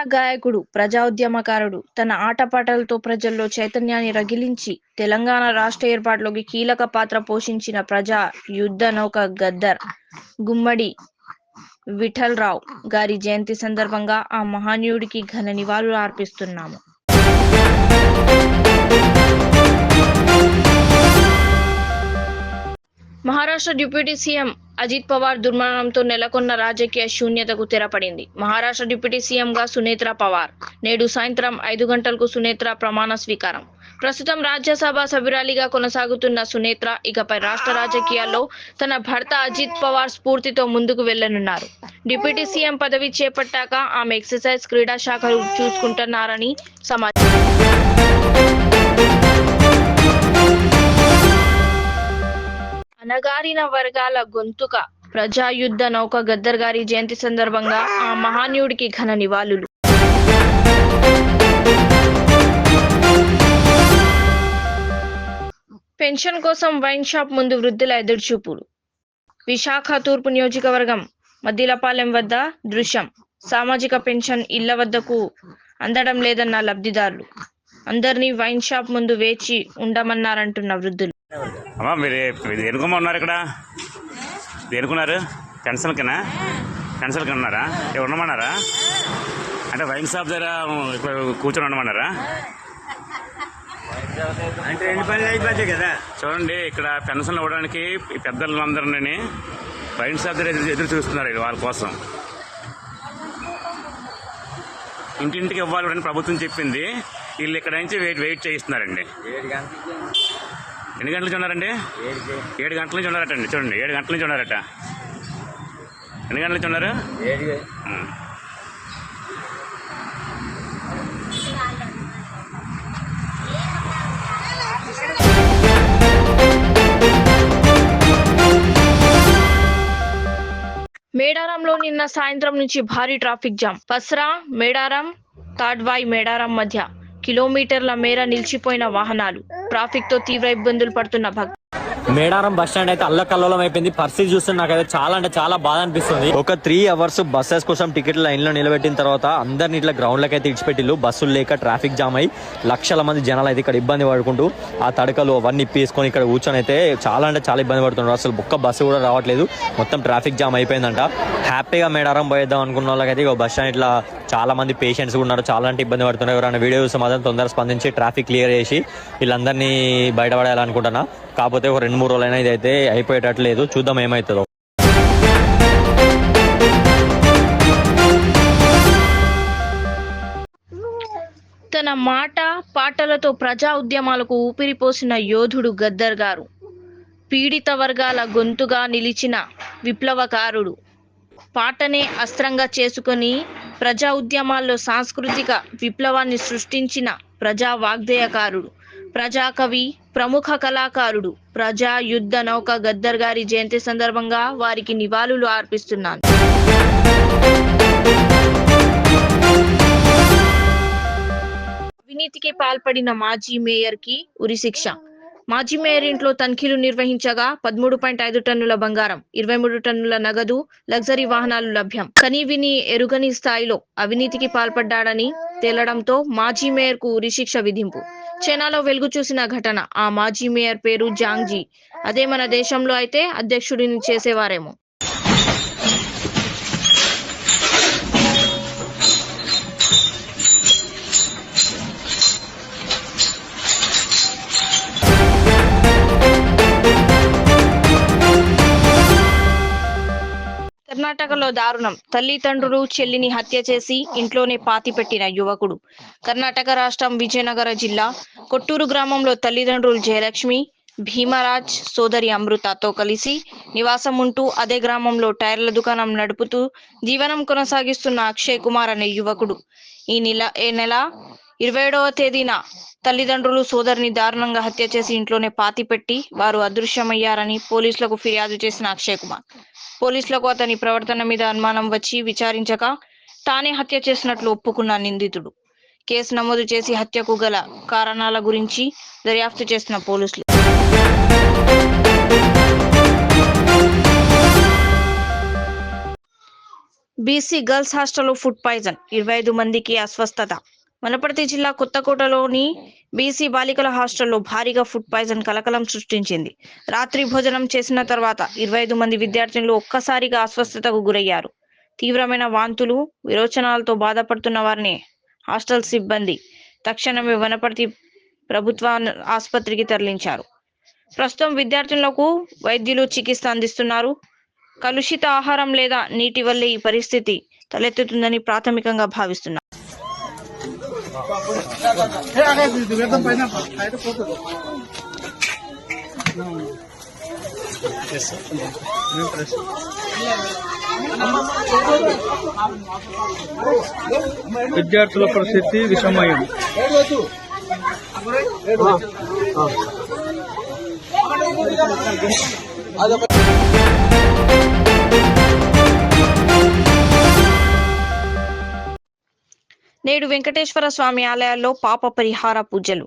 ప్రజా గాయకుడు, ప్రజా ఉద్యమకారుడు, తన ఆటపాటలతో ప్రజల్లో చైతన్యాన్ని రగిలించి తెలంగాణ రాష్ట్ర ఏర్పాటులోకి కీలక పాత్ర పోషించిన ప్రజా యుద్ధ నౌక గద్దర్ గుమ్మడి విఠలరావు గారి జయంతి సందర్భంగా ఆ మహనీయుడికి ఘన నివాళులు అర్పిస్తున్నాము. మహారాష్ట్ర డిప్యూటీ సీఎం అజిత్ పవార్ దుర్మరణంతో నెలకొన్న రాజకీయ శూన్యతకు తెరపడింది. మహారాష్ట్ర డిప్యూటీ సీఎంగా సునేత్రా పవార్. నేడు సాయంత్రం 5 గంటలకు సునేత్రా ప్రమాణ స్వీకారం. ప్రస్తుతం రాజ్యసభ సభ్యురాలిగా కొనసాగుతున్న సునేత్రా ఇకపై రాష్ట్ర రాజకీయాల్లో తన భర్త అజిత్ పవార్ స్ఫూర్తితో ముందుకు వెళ్లనున్నారు. డిప్యూటీ సీఎం పదవి చేపట్టాక ఆమె ఎక్సైజ్, క్రీడా శాఖలు చూసుకుంటున్నారని సమాచారం. అనగారిన వర్గాల గొంతుక ప్రజాయుద్ధ నౌక గద్దర్ గారి జయంతి సందర్భంగా ఆ మహనీయుడికి ఘన నివాళులు. పెన్షన్ కోసం వైన్ షాప్ ముందు వృద్ధుల ఎదురుచూపులు. విశాఖ తూర్పు నియోజకవర్గం మద్దిలపాలెం వద్ద దృశ్యం. సామాజిక పెన్షన్ ఇళ్ల వద్దకు అందడం లేదన్న లబ్ధిదారులు. అందరినీ వైన్ షాప్ ముందు వేచి ఉండమన్నారంటున్న వృద్ధులు. అమ్మా మీరు ఎనుకోమన్నారు, ఇక్కడ ఎనుకున్నారు పెన్షన్కినా? పెన్షన్కి ఉన్నారా? ఉండమన్నారా? అంటే వైన్ షాప్ దగ్గర ఇక్కడ కూర్చొని ఉండమన్నారా? అంటే 2 పనులు అయిపోతాయి కదా. చూడండి, ఇక్కడ పెన్షన్లు ఇవ్వడానికి పెద్దలందరినీ వైన్ షాప్ దగ్గర ఎదురు చూస్తున్నారు వాళ్ళ కోసం. ఇంటింటికి ఇవ్వాలని ప్రభుత్వం చెప్పింది, వీళ్ళు ఇక్కడ నుంచి వెయిట్ చేయిస్తున్నారండి. 7 గంటలకి. ఎన్ని గంటల నుంచి ఉన్నారండి? 7 గంటల నుంచి ఉన్నారటండి. చూడండి, 7 గంటల నుంచి ఉన్నారట. ఎన్ని గంటల నుంచి ఉన్నారు? 7. మేడారంలో నిన్న సాయంత్రం నుంచి భారీ traffic jam. PSARA Medaram, Tadvai Medaram మధ్య కిలోమీటర్ల మేర నిలిచిపోయిన వాహనాలు. ట్రాఫిక్ తో తీవ్ర ఇబ్బందులు పడుతున్న భక్తులు. మేడారం బస్ స్టాండ్ అయితే అల్లకల్లోలం అయిపోయింది. పరిస్థితి చూస్తే నాకైతే చాలా అంటే చాలా బాధ అనిపిస్తుంది. ఒక 3 hours బస్సెస్ కోసం టికెట్ లైన్ లో నిలబెట్టిన తర్వాత అందరిని ఇట్లా గ్రౌండ్ లకి అయితే ఇచ్చిపెట్టిల్లు. బస్సులు లేక ట్రాఫిక్ జామ్ అయ్యి లక్షల మంది జనాలు అయితే ఇక్కడ ఇబ్బంది పడుకుంటూ ఆ తడకలు అవన్నీ ఇప్పేసుకొని ఇక్కడ కూర్చొని అయితే చాలా అంటే చాలా ఇబ్బంది పడుతున్నారు. అసలు ఒక్క బస్సు కూడా రావట్లేదు, మొత్తం ట్రాఫిక్ జామ్ అయిపోయిందంట. హ్యాపీగా మేడారం పోయేద్దాం అనుకున్న వాళ్ళకైతే ఇక బస్ స్టాండ్ ఇట్లా చాలా మంది పేషెంట్స్ ఉన్నారు, చాలా అంటే ఇబ్బంది పడుతున్నారు. ఎవరైనా వీడియో చూస్తే మాత్రం తొందరగా స్పందించి ట్రాఫిక్ క్లియర్ చేసి వీళ్ళందరినీ బయటపడేయాలనుకుంటున్నా. కాకపోతే ఒక 2-3 రోజులైనా ఇదైతే అయిపోయేటట్లేదు. చూద్దాం ఏమవుతుందో. తన మాట పాటలతో ప్రజా ఉద్యమాలకు ఊపిరిపోసిన యోధుడు గద్దర్ గారు. పీడిత వర్గాల గొంతుగా నిలిచిన విప్లవకారుడు. పాటనే అస్త్రంగా చేసుకొని ప్రజా ఉద్యమాల్లో సాంస్కృతిక విప్లవాన్ని సృష్టించిన ప్రజా వాగ్దేయకారుడు, ప్రజాకవి, ప్రముఖ కళాకారుడు. ప్రజా యుద్ధ నౌక గద్దర్ గారి జయంతి సందర్భంగా వారికి నివాళులు అర్పిస్తున్నాను. అవినీతికి పాల్పడిన మాజీ మేయర్ కి ఉరిశిక్ష. మాజీ మేయర్ ఇంట్లో తనిఖీలు నిర్వహించగా 13.5 టన్నుల బంగారం, 23 టన్నుల నగదు, లగ్జరీ వాహనాలు లభ్యం. కనీవిని ఎరుగని స్థాయిలో అవినీతికి పాల్పడ్డాడని తేలడంతో మాజీ మేయర్ కు ఉరిశిక్ష విధింపు. చైనాలో వెలుగు చూసిన ఘటన. ఆ మాజీ మేయర్ పేరు జాంగ్జీ. అదే మన దేశంలో అయితే అధ్యక్షుడిని చేసేవారేమో. కర్ణాటకలో దారుణం. తల్లిదండ్రులు చెల్లిని హత్య చేసి ఇంట్లోనే పాతిపెట్టిన యువకుడు. కర్ణాటక రాష్ట్రం విజయనగర జిల్లా కొట్టూరు గ్రామంలో తల్లిదండ్రులు జయలక్ష్మి, భీమరాజ్, సోదరి అమృతతో కలిసి నివాసం ఉంటూ అదే గ్రామంలో టైర్ల దుకాణం నడుపుతూ జీవనం కొనసాగిస్తున్న అక్షయ్ కుమార్ అనే యువకుడు ఈ నెల 27వ తేదీన తల్లిదండ్రులు సోదరిని దారుణంగా హత్య చేసి ఇంట్లోనే పాతిపెట్టి వారు అదృశ్యమయ్యారని పోలీసులకు ఫిర్యాదు చేసిన అక్షయ్ కుమార్. పోలీసులకు అతని ప్రవర్తన మీద అనుమానం వచ్చి విచారించగా తానే హత్య చేసినట్లు ఒప్పుకున్న నిందితుడు. కేసు నమోదు చేసి హత్యకు గల కారణాల గురించి దర్యాప్తు చేసిన పోలీసులు. బీసీ గర్ల్స్ హాస్టల్లో ఫుడ్ పాయిజన్ 25 మందికి అస్వస్థత. వనపర్తి జిల్లా కొత్తకోటలోని బీసీ బాలికల హాస్టల్లో భారీగా ఫుడ్ పాయిజన్ కలకలం సృష్టించింది. రాత్రి భోజనం చేసిన తర్వాత 25 మంది విద్యార్థినులు ఒక్కసారిగా అస్వస్థతకు గురయ్యారు. తీవ్రమైన వాంతులు, విరోచనాలతో బాధపడుతున్న వారిని హాస్టల్ సిబ్బంది తక్షణమే వనపర్తి ప్రభుత్వ ఆసుపత్రికి తరలించారు. ప్రస్తుతం విద్యార్థులకు వైద్యులు చికిత్స అందిస్తున్నారు. కలుషిత ఆహారం లేదా నీటి వల్లే ఈ పరిస్థితి తలెత్తుతుందని ప్రాథమికంగా భావిస్తున్నారు. విద్యార్థుల పరిస్థితి విషమయం. నేడు వెంకటేశ్వర స్వామి ఆలయాల్లో పాప పరిహార పూజలు.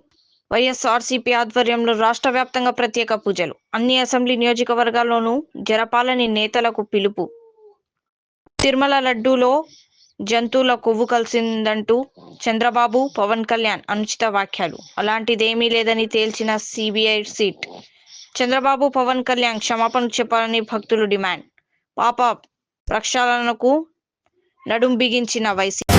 వైఎస్ఆర్సీపీ ఆధ్వర్యంలో రాష్ట్ర వ్యాప్తంగా ప్రత్యేక పూజలు. అన్ని అసెంబ్లీ నియోజకవర్గాల్లోనూ జరపాలని నేతలకు పిలుపు. తిరుమల లడ్డూలో జంతువుల కొవ్వు కలిసిందంటూ చంద్రబాబు, పవన్ కళ్యాణ్ అనుచిత వ్యాఖ్యలు. అలాంటిదేమీ లేదని తేల్చిన సిబిఐ సిట్. చంద్రబాబు, పవన్ కళ్యాణ్ క్షమాపణ చెప్పాలని భక్తులు డిమాండ్. పాప ప్రక్షాళనకు నడుం బిగించిన వైసీపీ.